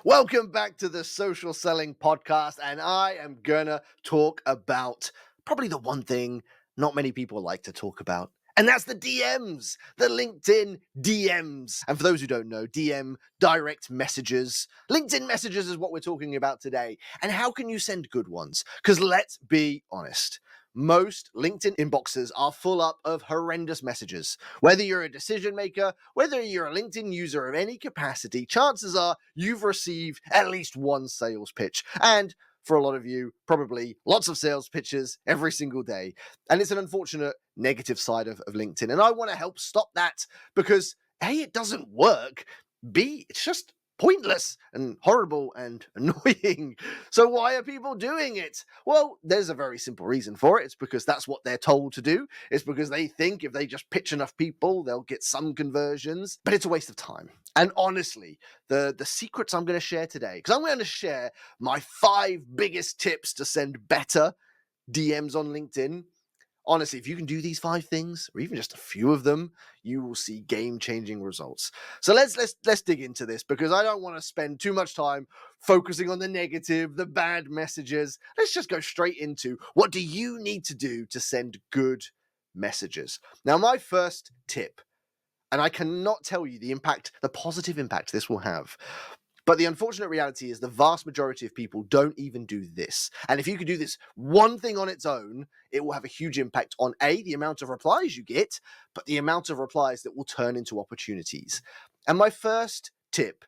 Welcome back to the Social Selling Podcast, and I am gonna talk about probably the one thing not many people like to talk about, and that's the DMs, the LinkedIn DMs. And for those who don't know, DM, direct messages. LinkedIn messages is what we're talking about today. And how can you send good ones? Because let's be honest, most LinkedIn inboxes are full up of horrendous messages. Whether you're a decision maker, whether you're a LinkedIn user of any capacity, chances are you've received at least one sales pitch. And for a lot of you, probably lots of sales pitches every single day. And it's an unfortunate negative side of LinkedIn. And I want to help stop that because A, it doesn't work. B, it's just pointless and horrible and annoying. So why are people doing it? Well, there's a very simple reason for it. It's because that's what they're told to do. It's because they think if they just pitch enough people, they'll get some conversions. But it's a waste of time. And honestly, the secrets I'm going to share today, because I'm going to share my 5 biggest tips to send better DMs on LinkedIn. Honestly, if you can do these 5 things, or even just a few of them, you will see game-changing results. So let's dig into this, because I don't want to spend too much time focusing on the negative, the bad messages. Let's just go straight into what do you need to do to send good messages. Now, my first tip, and I cannot tell you the positive impact this will have. But the unfortunate reality is the vast majority of people don't even do this. And if you could do this one thing on its own, it will have a huge impact on A, the amount of replies you get, but the amount of replies that will turn into opportunities. And my first tip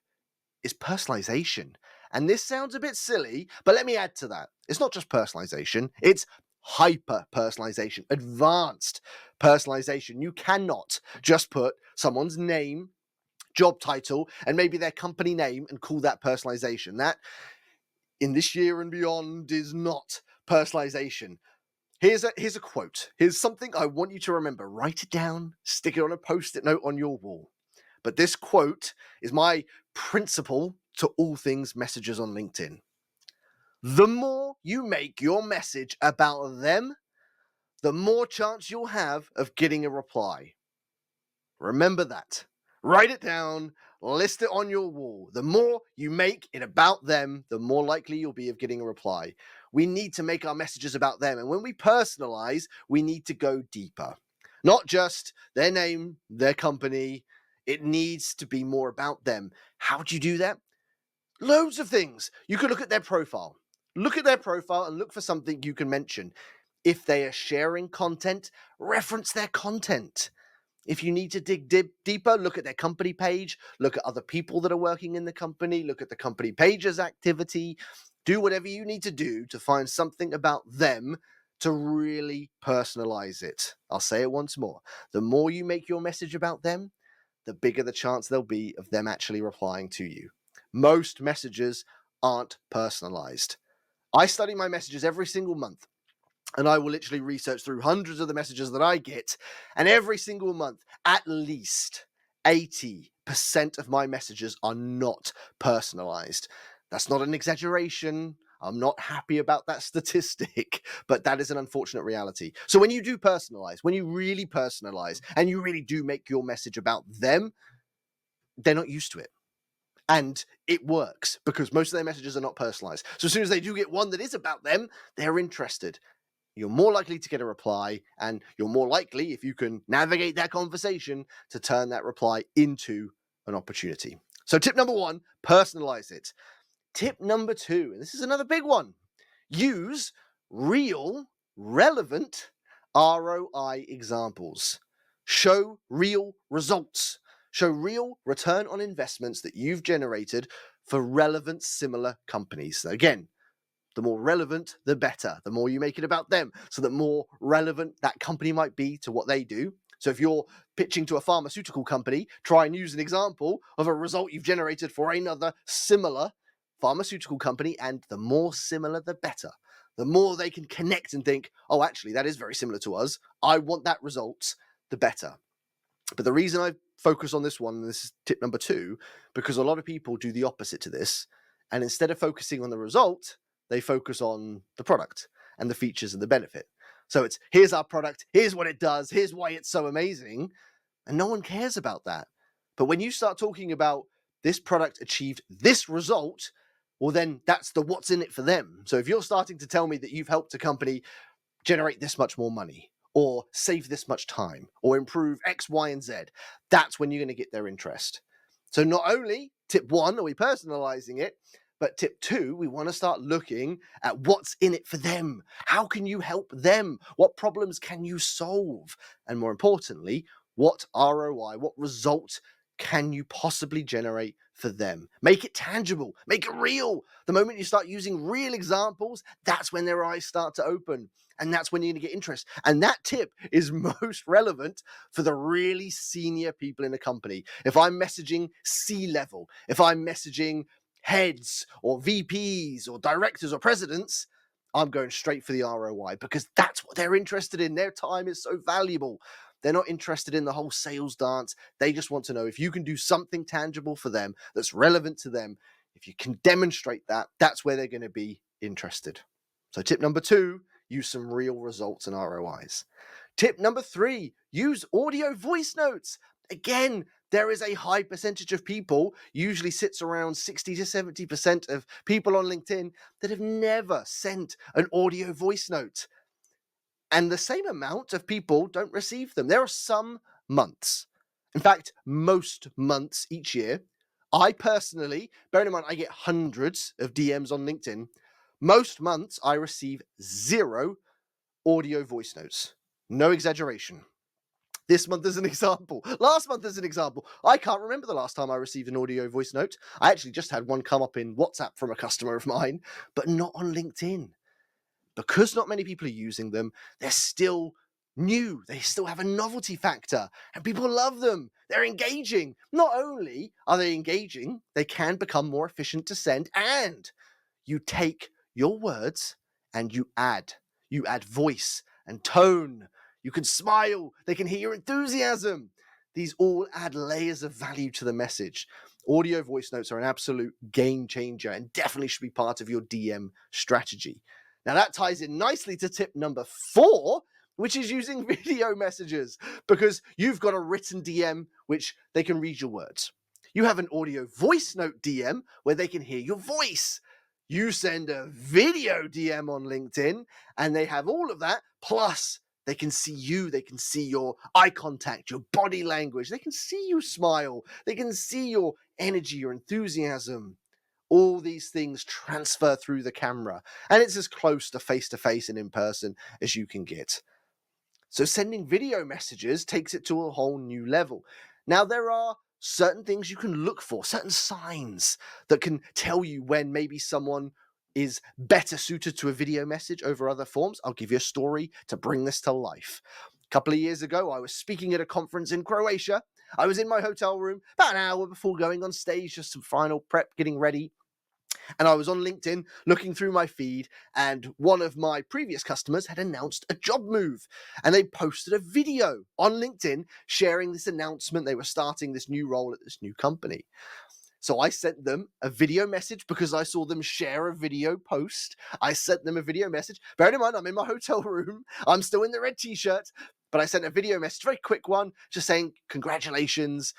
is personalization. And this sounds a bit silly, but let me add to that. It's not just personalization, it's hyper personalization, advanced personalization. You cannot just put someone's name, job title, and maybe their company name and call that personalization. That, in this year and beyond, is not personalization. Here's a quote. Here's something I want you to remember. Write it down, stick it on a post-it note on your wall. But this quote is my principle to all things messages on LinkedIn. The more you make your message about them, the more chance you'll have of getting a reply. Remember that. Write it down, list it on your wall. The more you make it about them, the more likely you'll be of getting a reply. We need to make our messages about them. And when we personalize, we need to go deeper. Not just their name, their company. It needs to be more about them. How do you do that? Loads of things. You could look at their profile. Look at their profile and look for something you can mention. If they are sharing content, reference their content. If you need to dig deeper, look at their company page, look at other people that are working in the company, look at the company page's activity, do whatever you need to do to find something about them to really personalize it. I'll say it once more. The more you make your message about them, the bigger the chance there'll be of them actually replying to you. Most messages aren't personalized. I study my messages every single month. And I will literally research through hundreds of the messages that I get. And every single month, at least 80% of my messages are not personalized. That's not an exaggeration. I'm not happy about that statistic, but that is an unfortunate reality. So when you do personalize, when you really personalize, and you really do make your message about them, they're not used to it. And it works because most of their messages are not personalized. So as soon as they do get one that is about them, they're interested. You're more likely to get a reply, and you're more likely, if you can navigate that conversation, to turn that reply into an opportunity. So tip number 1, personalize it. Tip number 2, and this is another big one, use real, relevant ROI examples. Show real results. Show real return on investments that you've generated for relevant similar companies. So again, the more relevant, the better. The more you make it about them, so the more relevant that company might be to what they do. So if you're pitching to a pharmaceutical company, try and use an example of a result you've generated for another similar pharmaceutical company, and the more similar, the better. The more they can connect and think, oh, actually, that is very similar to us. I want that result, the better. But the reason I focus on this one, and this is tip number 2, because a lot of people do the opposite to this. And instead of focusing on the result, they focus on the product and the features and the benefit. So it's, here's our product, here's what it does, here's why it's so amazing. And no one cares about that. But when you start talking about this product achieved this result, well, then that's the what's in it for them. So if you're starting to tell me that you've helped a company generate this much more money, or save this much time, or improve X, Y, and Z, that's when you're going to get their interest. So not only tip one, are we personalizing it, but tip two, we want to start looking at what's in it for them. How can you help them? What problems can you solve? And more importantly, what ROI, what result can you possibly generate for them? Make it tangible, make it real. The moment you start using real examples, that's when their eyes start to open. And that's when you're going to get interest. And that tip is most relevant for the really senior people in a company. If I'm messaging C-level, if I'm messaging heads or VPs or directors or presidents, I'm going straight for the ROI because that's what they're interested in. Their time is so valuable. They're not interested in the whole sales dance. They just want to know if you can do something tangible for them that's relevant to them. If you can demonstrate that, that's where they're going to be interested. So tip number two, use some real results and ROIs. Tip number three, use audio voice notes. Again, there is a high percentage of people, usually sits around 60 to 70% of people on LinkedIn that have never sent an audio voice note. And the same amount of people don't receive them. There are some months, in fact, most months each year, I personally, bearing in mind I get hundreds of DMs on LinkedIn, most months I receive 0 audio voice notes. No exaggeration. This month is an example. Last month is an example. I can't remember the last time I received an audio voice note. I actually just had one come up in WhatsApp from a customer of mine, but not on LinkedIn. Because not many people are using them, they're still new. They still have a novelty factor and people love them. They're engaging. Not only are they engaging, they can become more efficient to send, and you take your words and you add voice and tone. You can smile. They can hear your enthusiasm. These all add layers of value to the message. Audio voice notes are an absolute game changer and definitely should be part of your DM strategy. Now that ties in nicely to tip number 4, which is using video messages, because you've got a written DM which they can read your words. You have an audio voice note DM where they can hear your voice. You send a video DM on LinkedIn and they have all of that, plus they can see you, they can see your eye contact, your body language, they can see you smile, they can see your energy, your enthusiasm. All these things transfer through the camera, and it's as close to face and in person as you can get. So sending video messages takes it to a whole new level. Now, there are certain things you can look for, certain signs that can tell you when maybe someone is better suited to a video message over other forms. I'll give you a story to bring this to life. A couple of years ago, I was speaking at a conference in Croatia. I was in my hotel room about an hour before going on stage, just some final prep, getting ready. And I was on LinkedIn looking through my feed, and one of my previous customers had announced a job move, and they posted a video on LinkedIn sharing this announcement. They were starting this new role at this new company. So I sent them a video message because I saw them share a video post. I sent them a video message. Bear in mind, I'm in my hotel room. I'm still in the red t-shirt, but I sent a video message, very quick one, just saying, congratulations,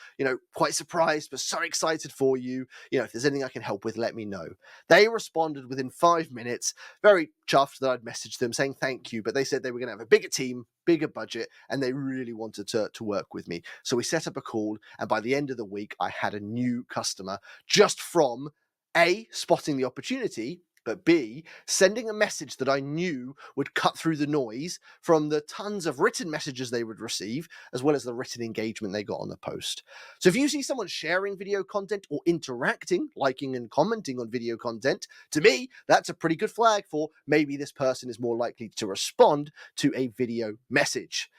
quite surprised, but so excited for you. If there's anything I can help with, let me know. They responded within 5 minutes, very chuffed that I'd messaged them saying thank you, but they said they were going to have a bigger team, bigger budget, and they really wanted to work with me. So we set up a call, and by the end of the week, I had a new customer just from A, spotting the opportunity, but B, sending a message that I knew would cut through the noise from the tons of written messages they would receive, as well as the written engagement they got on the post. So if you see someone sharing video content or interacting, liking and commenting on video content, to me, that's a pretty good flag for maybe this person is more likely to respond to a video message.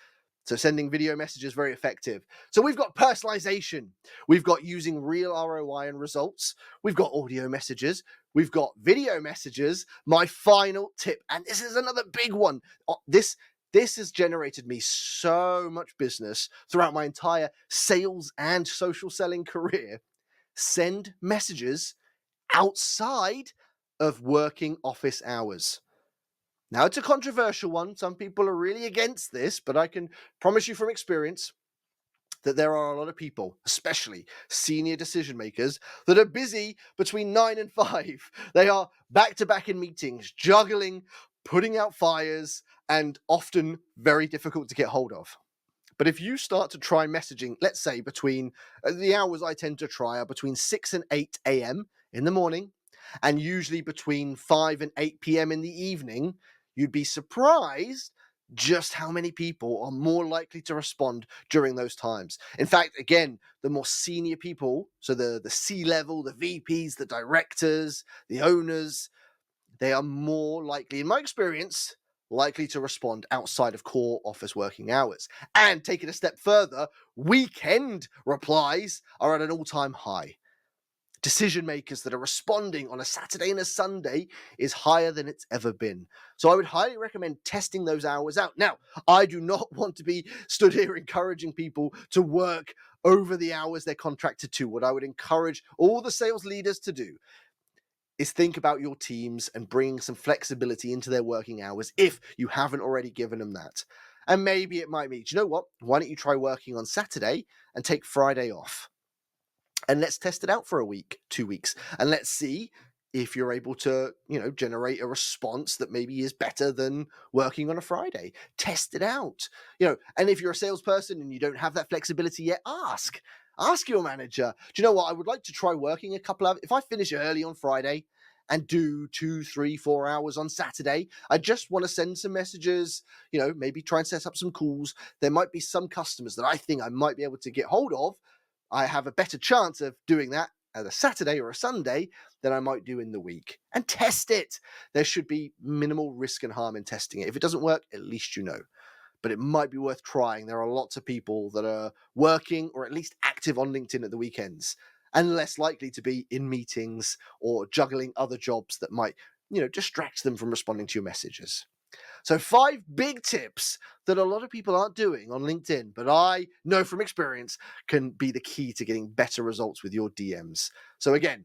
So sending video messages is very effective. So we've got personalization. We've got using real ROI and results. We've got audio messages. We've got video messages. My final tip, and this is another big one. This has generated me so much business throughout my entire sales and social selling career. Send messages outside of working office hours. Now, it's a controversial one. Some people are really against this, but I can promise you from experience, that there are a lot of people, especially senior decision makers, that are busy between 9 and 5. They are back to back in meetings, juggling, putting out fires, and often very difficult to get hold of. But if you start to try messaging, let's say between the hours I tend to try are between 6 and 8 a.m. in the morning, and usually between 5 and 8 p.m. in the evening, you'd be surprised just how many people are more likely to respond during those times. In fact, again, the more senior people, so the C level, the VPs, the directors, the owners, they are more likely, in my experience, likely to respond outside of core office working hours. And take it a step further, weekend replies are at an all-time high. Decision makers that are responding on a Saturday and a Sunday is higher than it's ever been. So I would highly recommend testing those hours out. Now, I do not want to be stood here encouraging people to work over the hours they're contracted to. What I would encourage all the sales leaders to do is think about your teams and bringing some flexibility into their working hours if you haven't already given them that. And maybe it might mean, do you know what? Why don't you try working on Saturday and take Friday off? And let's test it out for a week, 2 weeks, and let's see if you're able to, generate a response that maybe is better than working on a Friday. Test it out, and if you're a salesperson and you don't have that flexibility yet, ask your manager, do you know what? I would like to try working a couple of, if I finish early on Friday and do 2, 3, 4 hours on Saturday, I just want to send some messages, maybe try and set up some calls. There might be some customers that I think I might be able to get hold of. I have a better chance of doing that at a Saturday or a Sunday than I might do in the week. And test it. There should be minimal risk and harm in testing it. If it doesn't work, at least you know. But it might be worth trying. There are lots of people that are working or at least active on LinkedIn at the weekends and less likely to be in meetings or juggling other jobs that might, distract them from responding to your messages. So 5 big tips that a lot of people aren't doing on LinkedIn, but I know from experience can be the key to getting better results with your DMs. So again,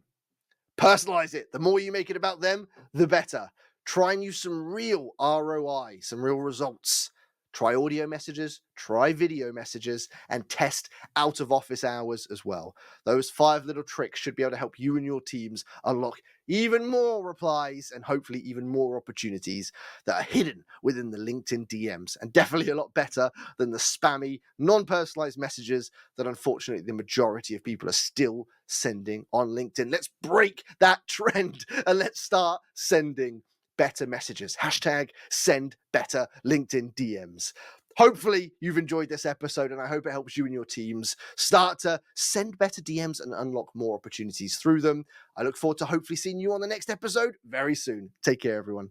personalize it. The more you make it about them, the better. Try and use some real ROI, some real results. Try audio messages, try video messages, and test out of office hours as well. Those 5 little tricks should be able to help you and your teams unlock even more replies and hopefully even more opportunities that are hidden within the LinkedIn DMs, and definitely a lot better than the spammy, non-personalized messages that unfortunately the majority of people are still sending on LinkedIn. Let's break that trend and let's start sending better messages. Hashtag send better LinkedIn DMs. Hopefully you've enjoyed this episode, and I hope it helps you and your teams start to send better DMs and unlock more opportunities through them. I look forward to hopefully seeing you on the next episode very soon. Take care, everyone.